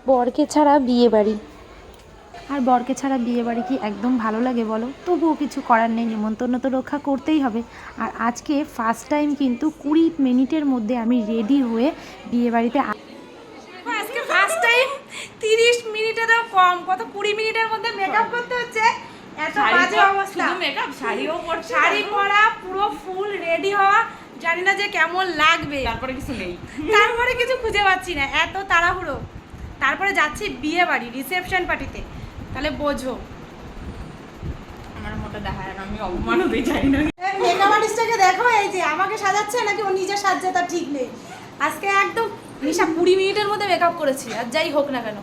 বরকে ছাড়া বিয়ে বাড়ি, আর বরকে ছাড়া বিয়ে বাড়ি কি একদম ভালো লাগে বলো? তবুও কিছু করার নেই, নিমন্ত্রণ তো রক্ষা করতেই হবে। আর আজকে ফার্স্ট টাইম কিন্তু 20 মিনিটের মধ্যে আমি রেডি হয়ে বিয়ে বাড়িতে। আজকে ফার্স্ট টাইম 30 মিনিটেরও কম, কত 20 মিনিটের মধ্যে মেকআপ করতে হচ্ছে। এত বাজে অবস্থা, শুধু মেকআপ, শাড়িও পরছি, শাড়ি পরা, পুরো ফুল রেডি হওয়া, জানি না যে কেমন লাগবে। তারপরে কিছু নেই, তারপরে কিছু খুঁজে পাচ্ছি না, এত তাড়াহুড়ো। তারপরে যাচ্ছি বিয়ে বাড়ি, রিসেপশন পার্টিতে, তাহলে বোঝো। আমার মোটা দেখায় না, আমি অপমান হতে চাই না। মেকআপ আর্টিস্টটাকে দেখো, এই যে আমাকে সাজাচ্ছে নাকি ও নিজে সাজছে তার ঠিক নেই। আজকে একদম নিশা 20 মিনিটের মধ্যে মেকআপ করেছি, আর যাই হোক না কেন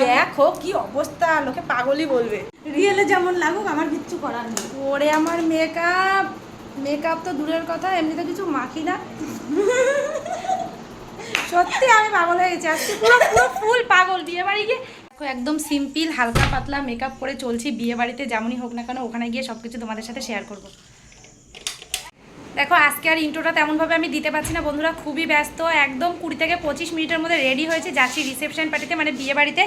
দেখো কি অবস্থা, লোকে পাগলই বলবে। রিয়েলে যেমন লাগুক, আমার কিচ্ছু করার নেই। ওরে আমার মেকআপ, মেকআপ তো দূরের কথা, এমনিতে কিছু মাখি না। সত্যি আমি পাগল হয়ে গেছি আজকে, পুরো পুরো ফুল পাগল। বিয়ে বাড়ি গিয়ে একদম সিম্পল হালকা পাতলা মেকআপ করে চলছি। বিয়ে বাড়িতে যেমনই হোক না কেন ওখানে গিয়ে সব কিছু তোমাদের সাথে শেয়ার করব। দেখো আজকে আর ইন্ট্রোটা তেমনভাবে আমি দিতে পারছি না বন্ধুরা, খুবই ব্যস্ত। একদম 20 থেকে 25 মিনিটের মধ্যে রেডি হয়েছে, যাচ্ছি রিসেপশন পার্টিতে, মানে বিয়ে বাড়িতে।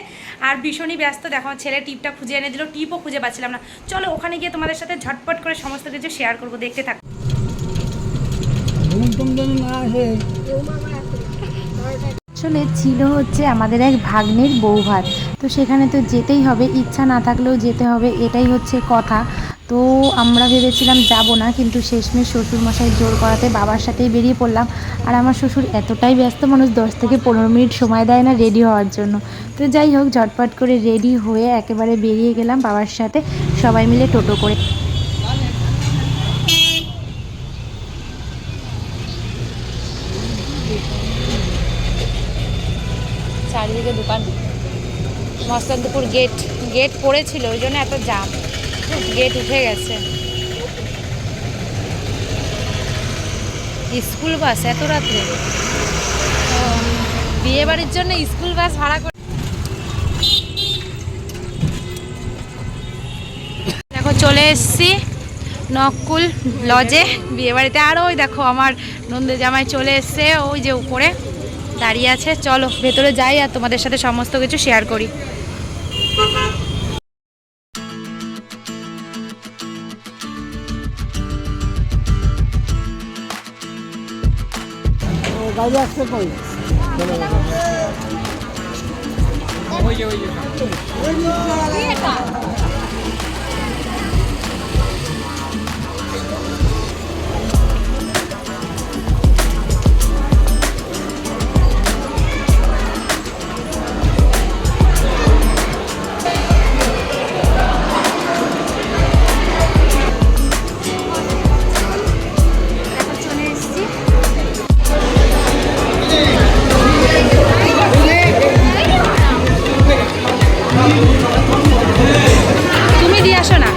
আর ভীষণই ব্যস্ত। দেখো ছেলে টিপটা খুঁজে এনে দিল, টিপও খুঁজে পাচ্ছিলাম না। চলো ওখানে গিয়ে তোমাদের সাথে ঝটপট করে সমস্ত কিছু শেয়ার করবো, দেখতে থাকো। আসলে ছিল হচ্ছে আমাদের এক ভাগ্নের বৌভাত, তো সেখানে তো যেতেই হবে, ইচ্ছা না থাকলেও যেতে হবে, এটাই হচ্ছে কথা। তো আমরা ভেবেছিলাম যাব না, কিন্তু শেষমেশ শ্বশুরমশাই জোর করাতে বাবার সাথেই বেরিয়ে পড়লাম। আর আমার শ্বশুর এতটাই ব্যস্ত মানুষ, 10 থেকে 15 মিনিট সময় দেয় না রেডি হওয়ার জন্য। তো যাই হোক, ঝটপট করে রেডি হয়ে একেবারে বেরিয়ে গেলাম বাবার সাথে, সবাই মিলে টোটো করে। চারিদিকে দোকান, মস্তানপুর গেট পড়েছিল, ওই জন্য এত জাম, গেট উঠে গেছে। স্কুল বাস এত রাত্রে, বিয়ে বাড়ির জন্য স্কুল বাস ভাড়া করে। দেখো চলে এসছি নকুল লজে বিয়ে বাড়িতে। আর ওই দেখো আমার নন্দে জামাই চলে এসছে, ওই যে উপরে দাঁড়িয়ে আছে। চলো ভেতরে যাই আর তোমাদের সাথে সমস্ত কিছু শেয়ার করি। গাড়ি আসছে কই? ওই যে তুমি দিয়ে আসো না।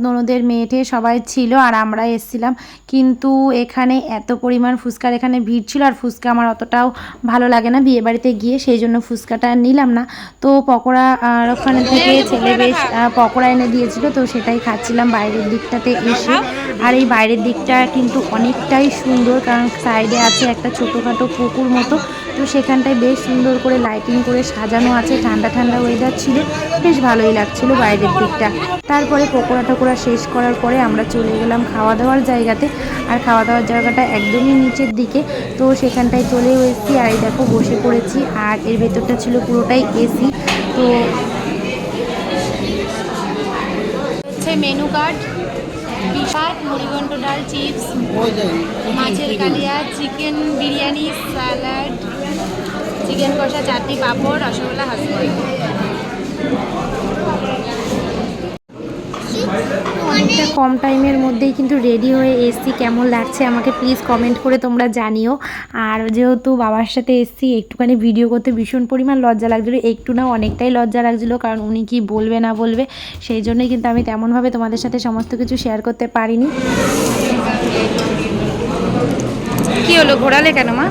ননদের মেয়েটে সবাই ছিল আর আমরা এসেছিলাম, কিন্তু এখানে এত পরিমাণ ফুচকার এখানে ভিড় ছিল, আর ফুচকা আমার অতটাও ভালো লাগে না বিয়ে বাড়িতে গিয়ে, সেই জন্য ফুচকাটা নিলাম না। তো পকোড়া আর ওখানে থেকে ছেলে বেশ পকোড়া এনে দিয়েছিল, তো সেটাই খাচ্ছিলাম বাইরের দিকটাতে এসে। আর এই বাইরের দিকটা কিন্তু অনেকটাই সুন্দর, কারণ সাইডে আছে একটা ছোটোখাটো পুকুর মতো, তো সেখানটায় বেশ সুন্দর করে লাইটিং করে সাজানো আছে, ঠান্ডা ঠান্ডা ওয়েদার ছিল, বেশ ভালোই লাগছিল বাইরের দিকটা। তারপরে পকোড়া টকোড়া শেষ করার পরে আমরা চলে গেলাম খাওয়া দাওয়ার জায়গাতে, আর খাওয়া দাওয়ার জায়গাটা একদমই নিচের দিকে, তো সেখানটায় চলেও এসেছি। আর এই দেখো বসে পড়েছি, আর এর ভেতরটা ছিল পুরোটাই এসি। তো হচ্ছে মেনু কার্ড, বিশাল মুড়িঘণ্ট, ডাল, চিপস, মাছের কালিয়া, চিকেন বিরিয়ানি, স্যালাড, চিকেন কষা, চাটনি, পাঁপড়, রসগোল্লা, হাসপাতাল। অনেকটা কম টাইমের মধ্যেই কিন্তু রেডি হয়ে এসছি। কেমন লাগছে আমাকে প্লিজ কমেন্ট করে তোমরা জানিও। আর যেহেতু বাবার সাথে এসছি, একটুখানি ভিডিও করতে ভীষণ পরিমাণ লজ্জা লাগছিলো, একটু না অনেকটাই লজ্জা লাগছিলো, কারণ উনি কি বলবে না বলবে, সেই জন্যই কিন্তু আমি তেমনভাবে তোমাদের সাথে সমস্ত কিছু শেয়ার করতে পারিনি। কি হলো, ঘোরালে কেন মা?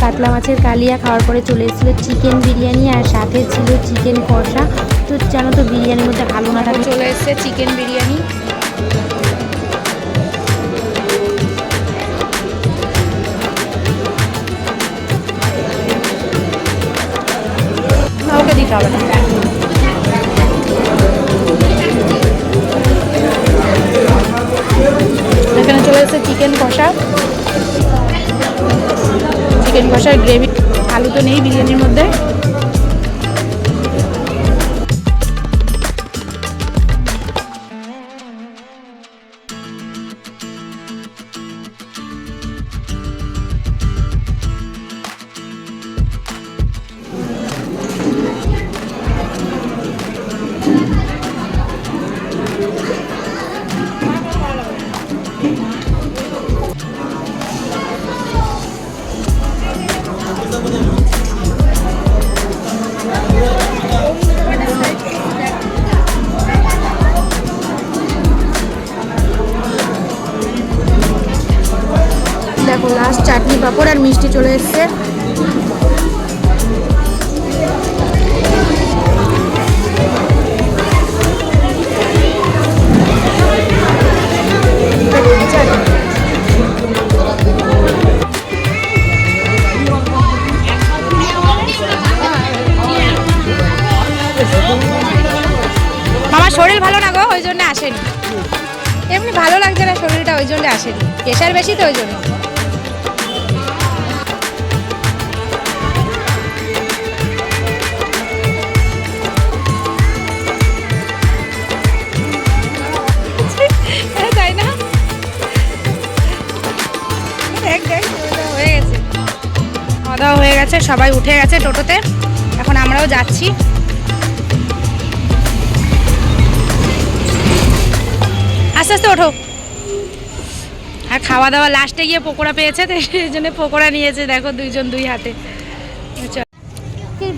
কাতলা মাছের কালিয়া খাওয়ার পরে চলে এসেছিলো চিকেন বিরিয়ানি, আর সাথে ছিল চিকেন কষা। তো জানো তো বিরিয়ানির মধ্যে আলু না থাকে, চলে এসেছে চিকেন বিরিয়ানি। ওকে দিতে হবে না। এখানে চলে এসেছে চিকেন কষা, চিকেন কষার গ্রেভি। আলু তো নেই বিরিয়ানির মধ্যে। দেখো লাস্ট চাটনি, পাঁপড় আর মিষ্টি চলে এসছে। আমার শরীর ভালো না গো, ওই জন্য আসেনি। এমনি ভালো লাগছে না শরীরটা, ওই জন্য আসেনি। প্রেশার বেশি তো, ওই জন্য। তাই না, হয়ে গেছে, খাওয়া দাওয়া হয়ে গেছে, সবাই উঠে গেছে টোটোতে। এখন আমরাও যাচ্ছি। আস্তে আস্তে ওঠো। আর খাওয়া দাওয়া লাস্টে গিয়ে পকোড়া পেয়েছে, তো সেই জন্য পকোড়া নিয়েছে। দেখো দুইজন দুই হাতে।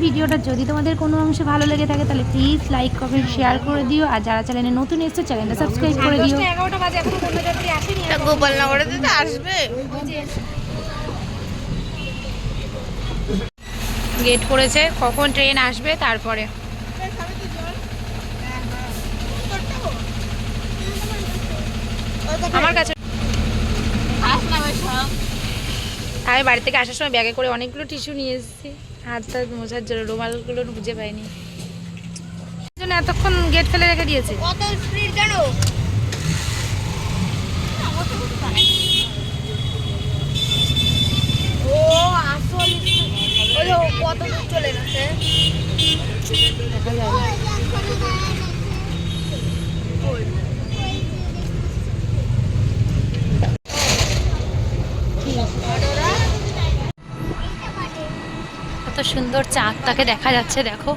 ভিডিওটা যদি তোমাদের কোনো অংশে ভালো লেগে থাকে তাহলে প্লিজ লাইক কমেন্ট শেয়ার করে দিও। আর যারা চ্যানেলে নতুন এসেছে চ্যানেলটা সাবস্ক্রাইব করে দিও। 11টা বাজে, এখনো কোনো যাত্রী আসেনি। গোপালনগরে তো আসবে। গেট করেছে, কখন ট্রেন আসবে তারপরে। আমার কাছে আমি বাড়ি থেকে আসার সময় ব্যাগে করে অনেকগুলো টিস্যু নিয়ে এসেছি, হাতটা মোছার জন্য। রুমালগুলো বুঝে পাইনি, জন্য এতক্ষণ গেট ফেলে রেখে দিয়েছে। কত স্পিড জানো? ও আসল কত দূর চলে গেছে দেখা যাবে। কত সুন্দর চাঁদটাকে দেখা যাচ্ছে, দেখো।